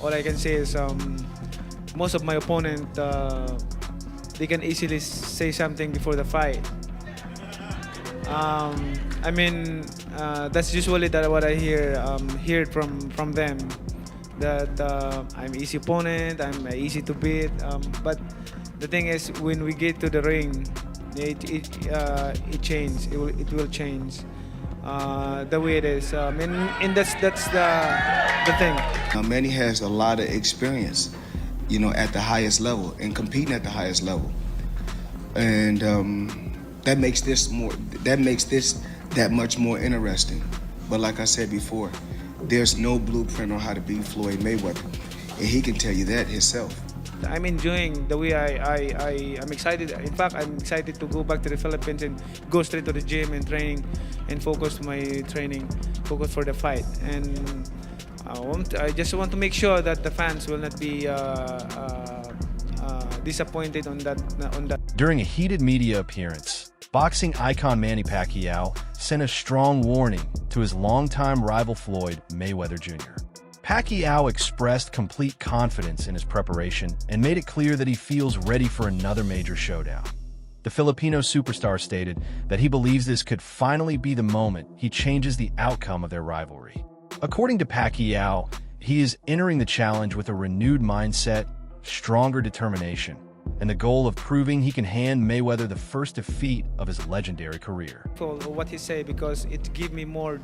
all I can say is most of my opponent, they can easily say something before the fight. I mean, that's usually what I hear from them, that I'm easy opponent, I'm easy to beat. But the thing is, when we get to the ring, it changes. It will change the way it is. And that's the thing. Manny has a lot of experience, you know, at the highest level and competing at the highest level, and that makes this that much more interesting. But like I said before, there's no blueprint on how to beat Floyd Mayweather, and he can tell you that himself. I'm enjoying the way I'm excited. In fact, I'm excited to go back to the Philippines and go straight to the gym and training and focus my training, focus for the fight. And I just want to make sure that the fans will not be disappointed on that. During a heated media appearance, boxing icon Manny Pacquiao sent a strong warning to his longtime rival Floyd Mayweather Jr. Pacquiao expressed complete confidence in his preparation and made it clear that he feels ready for another major showdown. The Filipino superstar stated that he believes this could finally be the moment he changes the outcome of their rivalry. According to Pacquiao, he is entering the challenge with a renewed mindset, stronger determination, and the goal of proving he can hand Mayweather the first defeat of his legendary career. What he said, because it gives me more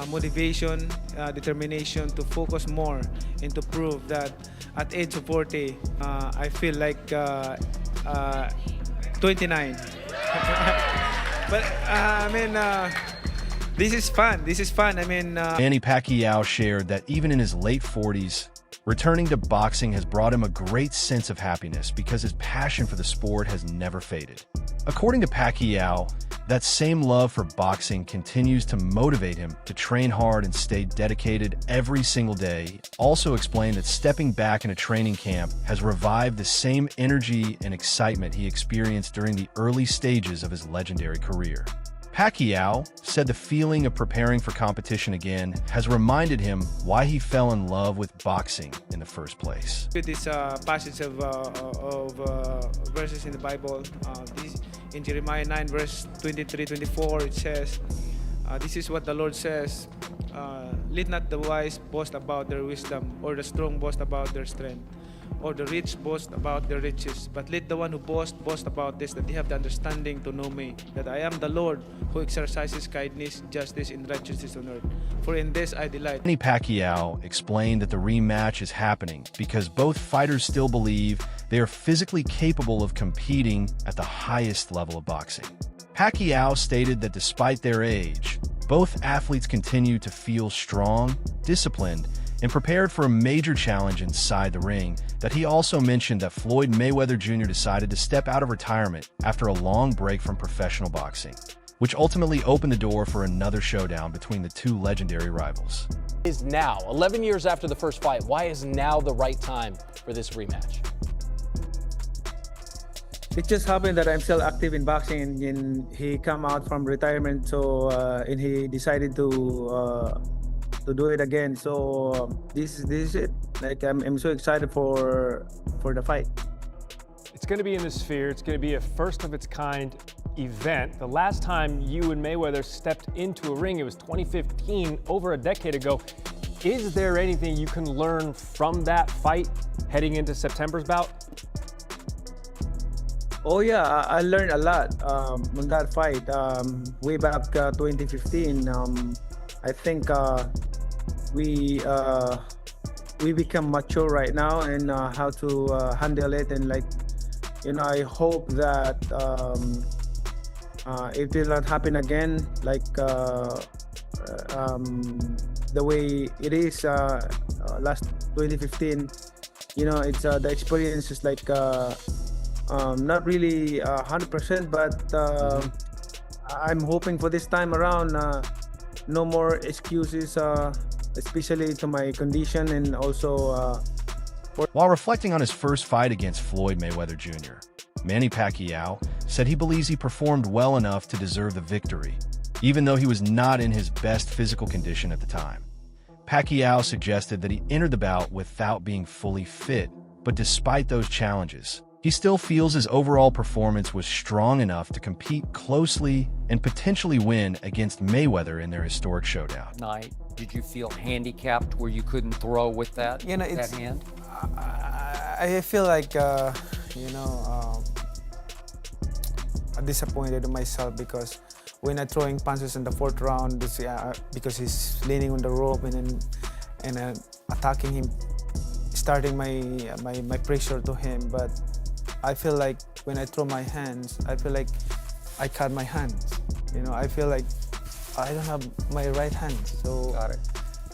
motivation, determination to focus more and to prove that at age of 40, I feel like 29. But I mean, this is fun. This is fun. I mean, Manny Pacquiao shared that even in his late 40s, returning to boxing has brought him a great sense of happiness because his passion for the sport has never faded. According to Pacquiao, that same love for boxing continues to motivate him to train hard and stay dedicated every single day. He also explained that stepping back in a training camp has revived the same energy and excitement he experienced during the early stages of his legendary career. Pacquiao said the feeling of preparing for competition again has reminded him why he fell in love with boxing in the first place. With this passage of verses in the Bible, in Jeremiah 9 verse 23-24, it says, this is what the Lord says, let not the wise boast about their wisdom, or the strong boast about their strength, or the rich boast about their riches, but let the one who boast about this, that they have the understanding to know me, that I am the Lord who exercises kindness, justice, and righteousness on earth. For in this I delight. Manny Pacquiao explained that the rematch is happening because both fighters still believe they are physically capable of competing at the highest level of boxing. Pacquiao stated that despite their age, both athletes continue to feel strong, disciplined, and prepared for a major challenge inside the ring. That he also mentioned that Floyd Mayweather Jr. decided to step out of retirement after a long break from professional boxing, which ultimately opened the door for another showdown between the two legendary rivals. Is now, 11 years after the first fight, why is now the right time for this rematch? It just happened that I'm still active in boxing, and he come out from retirement, so and he decided to do it again. So this is it. Like I'm so excited for the fight. It's going to be in the Sphere. It's going to be a first of its kind event. The last time you and Mayweather stepped into a ring, it was 2015, over a decade ago. Is there anything you can learn from that fight heading into September's bout? Oh yeah, I learned a lot on that fight. Way back 2015, I think we become mature right now, and how to handle it, and like, you know, I hope that it will not happen again, like the way it is last 2015. You know, it's the experience is like not really 100%, but I'm hoping for this time around no more excuses, especially to my condition, and also While reflecting on his first fight against Floyd Mayweather Jr., Manny Pacquiao said he believes he performed well enough to deserve the victory, even though he was not in his best physical condition at the time. Pacquiao suggested that he entered the bout without being fully fit, but despite those challenges, he still feels his overall performance was strong enough to compete closely and potentially win against Mayweather in their historic showdown. Night, did you feel handicapped where you couldn't throw with that, that hand? I feel like, disappointed in myself because when I'm throwing punches in the fourth round, because he's leaning on the rope and attacking him, starting my pressure to him. But I feel like when I throw my hands, I feel like I cut my hands. I feel like I don't have my right hand. So Got it.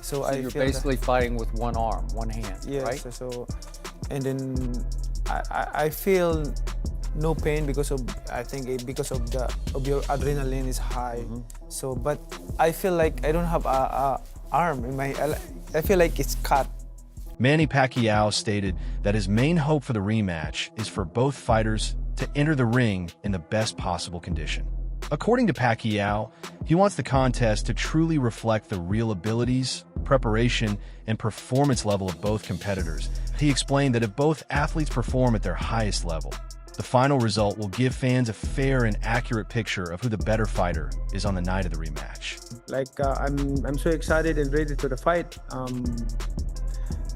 So you're basically fighting with one arm, one hand, yes, right? So and then I feel no pain because of because of your adrenaline is high. So but I feel like I don't have a arm in my. I feel like it's cut. Manny Pacquiao stated that his main hope for the rematch is for both fighters to enter the ring in the best possible condition. According to Pacquiao, he wants the contest to truly reflect the real abilities, preparation, and performance level of both competitors. He explained that if both athletes perform at their highest level, the final result will give fans a fair and accurate picture of who the better fighter is on the night of the rematch. Like I'm so excited and ready to the fight.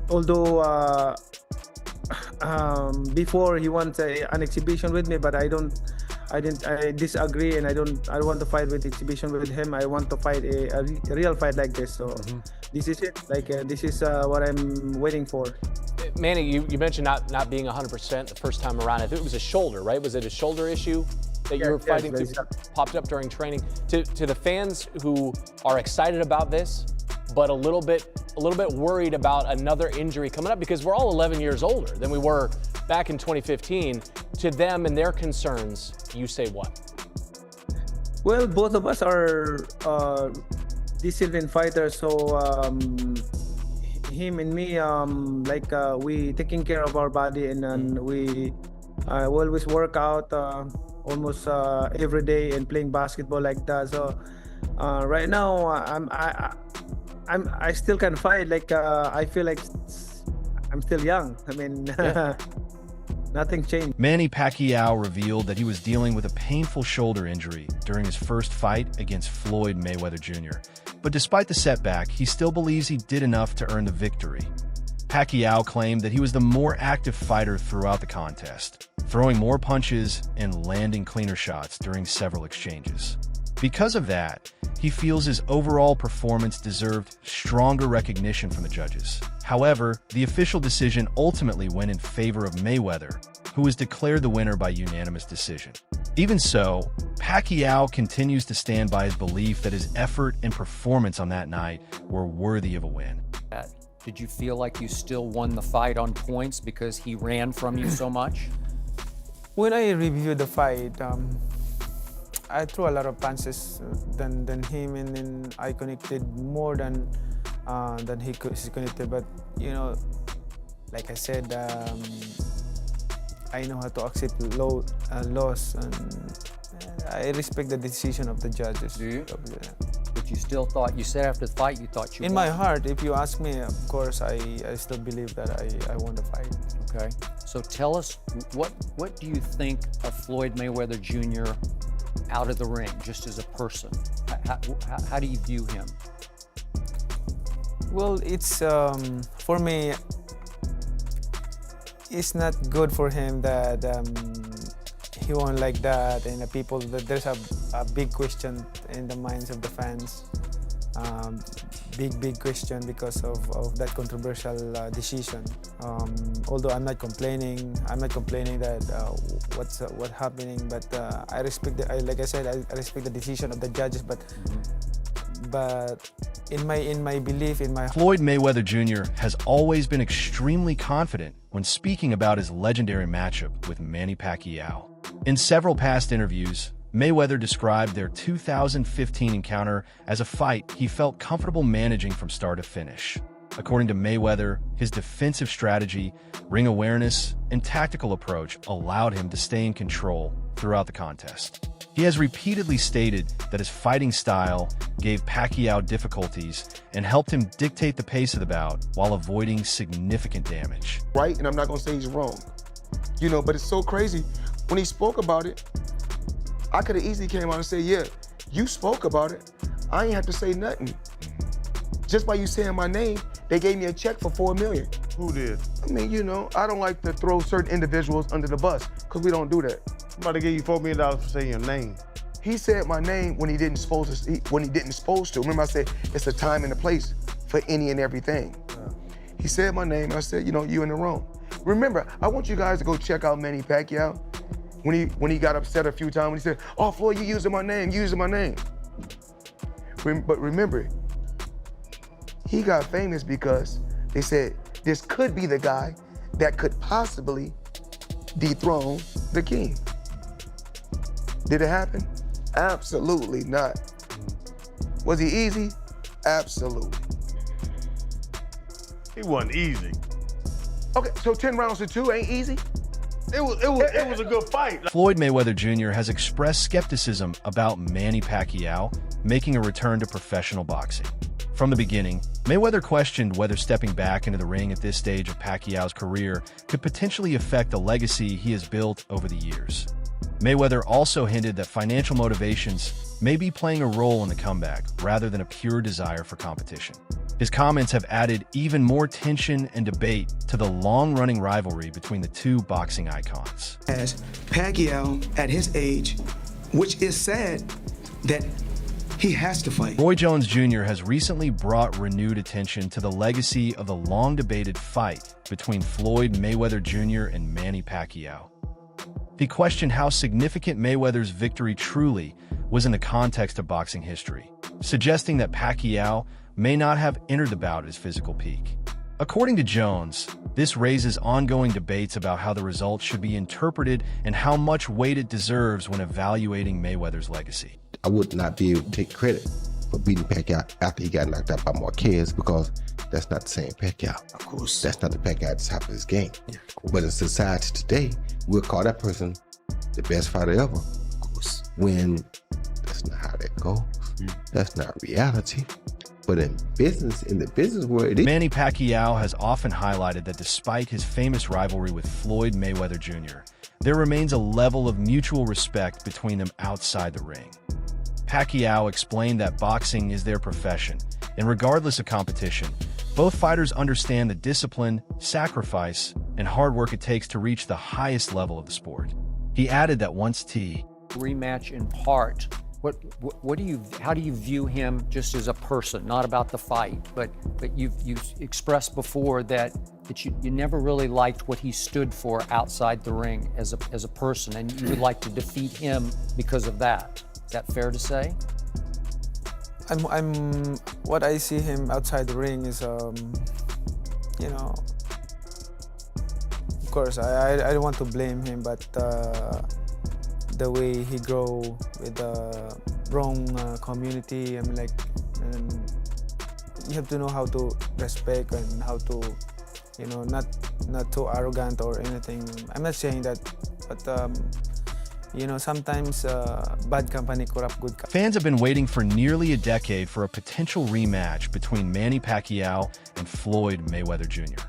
Although before he wants an exhibition with me, but I disagree, and I don't want to fight with exhibition with him. I want to fight a real fight like this. So this is it. Like this is what I'm waiting for. Manny, you mentioned not being 100% the first time around. I think it was a shoulder, right? Was it a shoulder issue that you were fighting popped up during training? To the fans who are excited about this, but a little bit worried about another injury coming up, because we're all 11 years older than we were back in 2015. To them and their concerns, you say what? Well, both of us are disciplined fighters, so him and me, we taking care of our body, and we always work out almost every day and playing basketball like that. So right now, I still can fight. Like I feel like I'm still young. I mean, nothing changed. Manny Pacquiao revealed that he was dealing with a painful shoulder injury during his first fight against Floyd Mayweather Jr. But despite the setback, he still believes he did enough to earn the victory. Pacquiao claimed that he was the more active fighter throughout the contest, throwing more punches and landing cleaner shots during several exchanges. Because of that, he feels his overall performance deserved stronger recognition from the judges. However, the official decision ultimately went in favor of Mayweather, who was declared the winner by unanimous decision. Even so, Pacquiao continues to stand by his belief that his effort and performance on that night were worthy of a win. Did you feel like you still won the fight on points because he ran from you so much? When I reviewed the fight, I threw a lot of punches than him, and then I connected more than he connected. But like I said, I know how to accept loss, and I respect the decision of the judges. Do you? But you still thought, you said after the fight you thought you won. In my heart, if you ask me, of course, I still believe that I won the fight. Okay. So tell us, what do you think of Floyd Mayweather Jr. out of the ring, just as a person? How do you view him? Well, it's for me, it's not good for him that he won like that, and there's a big question in the minds of the fans. Big question because of that controversial decision. Although I'm not complaining that what's happening, but I respect like I said, I respect the decision of the judges. But in my belief, Floyd Mayweather Jr. has always been extremely confident when speaking about his legendary matchup with Manny Pacquiao. In several past interviews, Mayweather described their 2015 encounter as a fight he felt comfortable managing from start to finish. According to Mayweather, his defensive strategy, ring awareness, and tactical approach allowed him to stay in control throughout the contest. He has repeatedly stated that his fighting style gave Pacquiao difficulties and helped him dictate the pace of the bout while avoiding significant damage. Right, and I'm not gonna say he's wrong. You know, but it's so crazy. When he spoke about it, I could have easily came out and said, yeah, you spoke about it. I ain't have to say nothing. Just by you saying my name, they gave me a check for $4 million. Who did? I mean, you know, I don't like to throw certain individuals under the bus, because we don't do that. Somebody gave you $4 million for saying your name. He said my name when he didn't supposed to. Remember I said, it's a time and a place for any and everything. Yeah. He said my name, and I said, you know, you in the wrong. Remember, I want you guys to go check out Manny Pacquiao when he got upset a few times, when he said, oh, Floyd, you using my name, But remember, he got famous because they said, this could be the guy that could possibly dethrone the king. Did it happen? Absolutely not. Was he easy? Absolutely. It wasn't easy. Okay, so 10 rounds to 2 ain't easy? It was a good fight. Floyd Mayweather Jr. has expressed skepticism about Manny Pacquiao making a return to professional boxing. From the beginning, Mayweather questioned whether stepping back into the ring at this stage of Pacquiao's career could potentially affect the legacy he has built over the years. Mayweather also hinted that financial motivations may be playing a role in the comeback rather than a pure desire for competition. His comments have added even more tension and debate to the long-running rivalry between the two boxing icons. As Pacquiao, at his age, which is sad that he has to fight. Roy Jones Jr. has recently brought renewed attention to the legacy of the long-debated fight between Floyd Mayweather Jr. and Manny Pacquiao. He questioned how significant Mayweather's victory truly was in the context of boxing history, suggesting that Pacquiao may not have entered the bout at his physical peak. According to Jones, this raises ongoing debates about how the result should be interpreted and how much weight it deserves when evaluating Mayweather's legacy. I would not be able to take credit for beating Pacquiao after he got knocked out by Marquez, because that's not the same Pacquiao. Of course. That's not the Pacquiao at the top of his game. Yeah, but in society today, we'll call that person the best fighter ever. Of course. When that's not how that goes. That's not reality. But in the business world, it is. Manny Pacquiao has often highlighted that despite his famous rivalry with Floyd Mayweather Jr., there remains a level of mutual respect between them outside the ring. Pacquiao explained that boxing is their profession, and regardless of competition, both fighters understand the discipline, sacrifice, and hard work it takes to reach the highest level of the sport. He added that once rematch in part. How do you view him just as a person, not about the fight, but you've expressed before that you never really liked what he stood for outside the ring as a person, and you would like to defeat him because of that. Is that fair to say? What I see him outside the ring is, you know, of course, I don't want to blame him, but the way he grow with the wrong community, I mean, like, you have to know how to respect and how to, you know, not too arrogant or anything. I'm not saying that, but you know, sometimes bad company corrupt good company. Fans have been waiting for nearly a decade for a potential rematch between Manny Pacquiao and Floyd Mayweather Jr.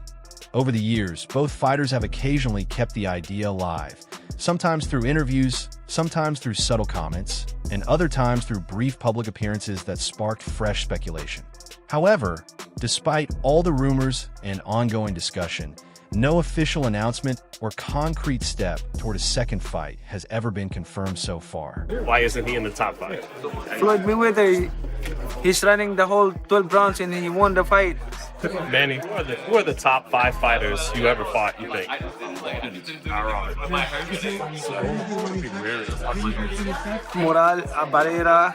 Over the years, both fighters have occasionally kept the idea alive, sometimes through interviews, sometimes through subtle comments, and other times through brief public appearances that sparked fresh speculation. However, despite all the rumors and ongoing discussion, no official announcement or concrete step toward a second fight has ever been confirmed so far. Why isn't he in the top 5? Floyd Mayweather, he's running the whole 12 rounds and he won the fight. Manny, who are the top 5 fighters you ever fought, you think? Barrera,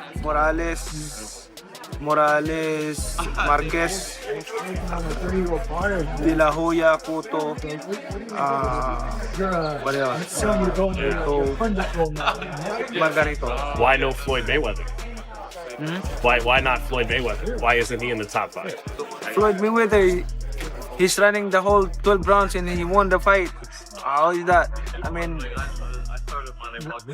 Morales, Marquez, De La Hoya, Cotto, what else? Margarito. Why no Floyd Mayweather? Why not Floyd Mayweather? Why isn't he in the top 5? Floyd Mayweather, he's running the whole 12 rounds and he won the fight. How is that? I mean,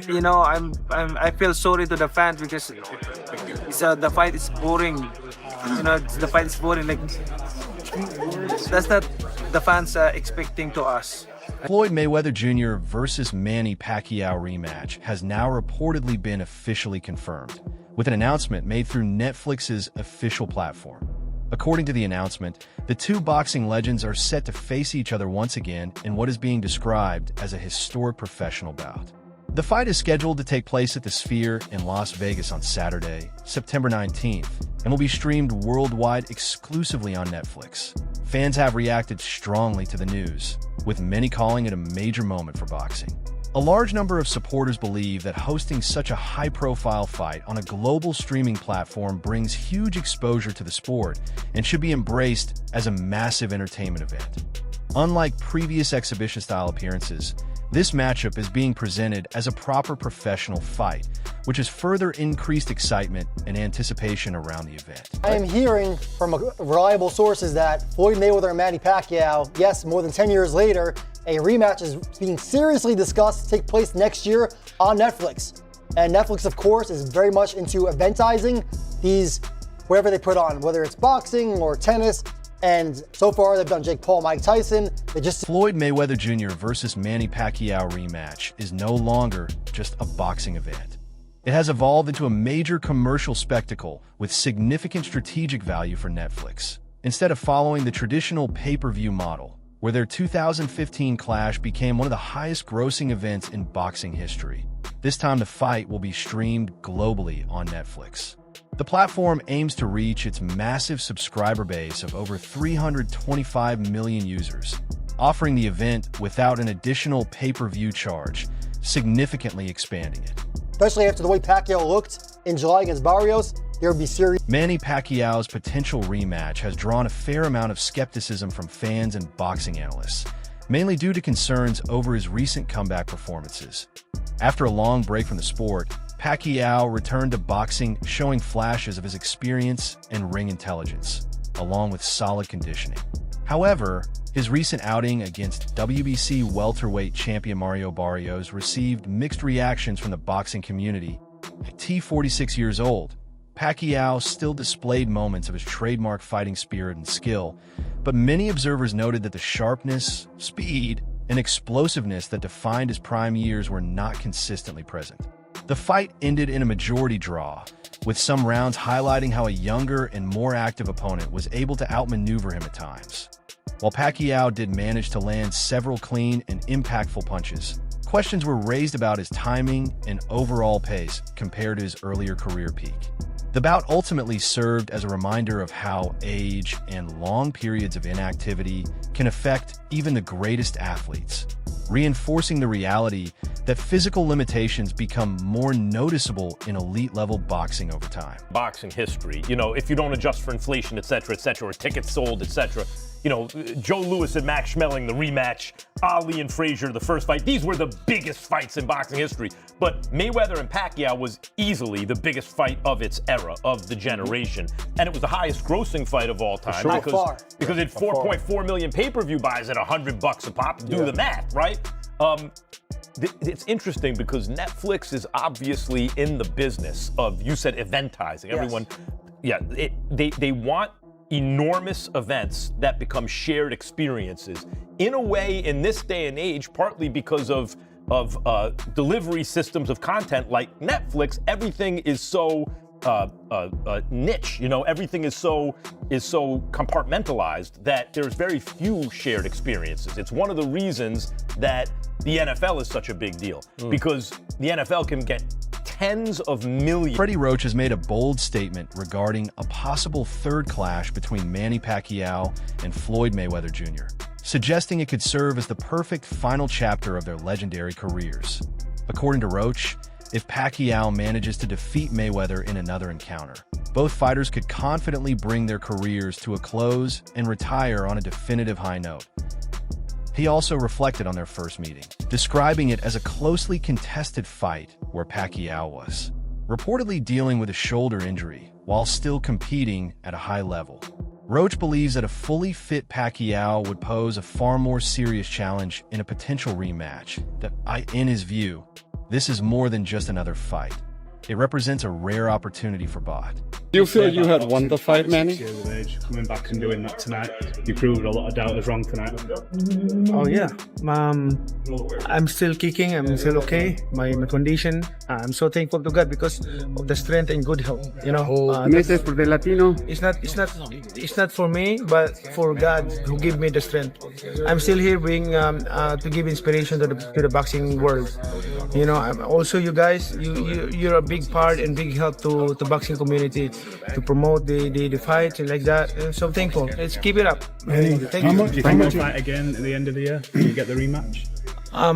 you know, I feel sorry to the fans because the fight is boring. You know, the fight is boring. Like that's not the fans expecting to us. Floyd Mayweather Jr. versus Manny Pacquiao rematch has now reportedly been officially confirmed, with an announcement made through Netflix's official platform. According to the announcement, the two boxing legends are set to face each other once again in what is being described as a historic professional bout. The fight is scheduled to take place at the Sphere in Las Vegas on Saturday, September 19th, and will be streamed worldwide exclusively on Netflix. Fans have reacted strongly to the news, with many calling it a major moment for boxing. A large number of supporters believe that hosting such a high-profile fight on a global streaming platform brings huge exposure to the sport and should be embraced as a massive entertainment event. Unlike previous exhibition-style appearances, this matchup is being presented as a proper professional fight, which has further increased excitement and anticipation around the event. I am hearing from reliable sources that Floyd Mayweather and Manny Pacquiao, yes, more than 10 years later, a rematch is being seriously discussed to take place next year on Netflix. And Netflix, of course, is very much into eventizing these, whatever they put on, whether it's boxing or tennis. And so far, they've done Jake Paul, Mike Tyson. Floyd Mayweather Jr. versus Manny Pacquiao rematch is no longer just a boxing event. It has evolved into a major commercial spectacle with significant strategic value for Netflix. Instead of following the traditional pay-per-view model, where their 2015 clash became one of the highest-grossing events in boxing history, this time the fight will be streamed globally on Netflix. The platform aims to reach its massive subscriber base of over 325 million users, offering the event without an additional pay-per-view charge, significantly expanding it. Especially after the way Pacquiao looked in July against Barrios, there would be serious. Manny Pacquiao's potential rematch has drawn a fair amount of skepticism from fans and boxing analysts, mainly due to concerns over his recent comeback performances. After a long break from the sport, Pacquiao returned to boxing, showing flashes of his experience and ring intelligence, along with solid conditioning. However, his recent outing against WBC welterweight champion Mario Barrios received mixed reactions from the boxing community. At 46 years old, Pacquiao still displayed moments of his trademark fighting spirit and skill, but many observers noted that the sharpness, speed, and explosiveness that defined his prime years were not consistently present. The fight ended in a majority draw, with some rounds highlighting how a younger and more active opponent was able to outmaneuver him at times. While Pacquiao did manage to land several clean and impactful punches, questions were raised about his timing and overall pace compared to his earlier career peak. The bout ultimately served as a reminder of how age and long periods of inactivity can affect even the greatest athletes, reinforcing the reality that physical limitations become more noticeable in elite-level boxing over time. Boxing history, you know, if you don't adjust for inflation, et cetera, or tickets sold, et cetera, you know, Joe Louis and Max Schmeling, the rematch, Ali and Frazier, the first fight, these were the biggest fights in boxing history. But Mayweather and Pacquiao was easily the biggest fight of its era, of the generation. And it was the highest grossing fight of all time. Sure. Because it 4.4 million pay-per-view buys at $100 a pop. Do the math, right? It's interesting because Netflix is obviously in the business of, you said, eventizing. Everyone, they want enormous events that become shared experiences. In a way, in this day and age, partly because of delivery systems of content like Netflix, everything is so niche. You know, everything is so compartmentalized that there's very few shared experiences. It's one of the reasons that the NFL is such a big deal, because the NFL can get tens of millions. Freddie Roach has made a bold statement regarding a possible third clash between Manny Pacquiao and Floyd Mayweather Jr., suggesting it could serve as the perfect final chapter of their legendary careers. According to Roach, if Pacquiao manages to defeat Mayweather in another encounter, both fighters could confidently bring their careers to a close and retire on a definitive high note. He also reflected on their first meeting, describing it as a closely contested fight where Pacquiao was reportedly dealing with a shoulder injury while still competing at a high level. Roach believes that a fully fit Pacquiao would pose a far more serious challenge in a potential rematch that, in his view, This is more than just another fight. It represents a rare opportunity for Bout. Do you feel you had won the fight, Manny? Coming back and doing that tonight, you proved a lot of doubters wrong tonight. Oh yeah, I'm still kicking. I'm still okay. My condition. I'm so thankful to God because of the strength and good health. You know, Message for the Latino. It's not for me, but for God who give me the strength. I'm still here being to give inspiration to the boxing world. You know, also you guys, you're a big part and big help to the boxing community to promote the fight and like that. I'm so thankful. Let's keep it up. Thank you. Do you think you'll fight again at the end of the year? Do you get the rematch? I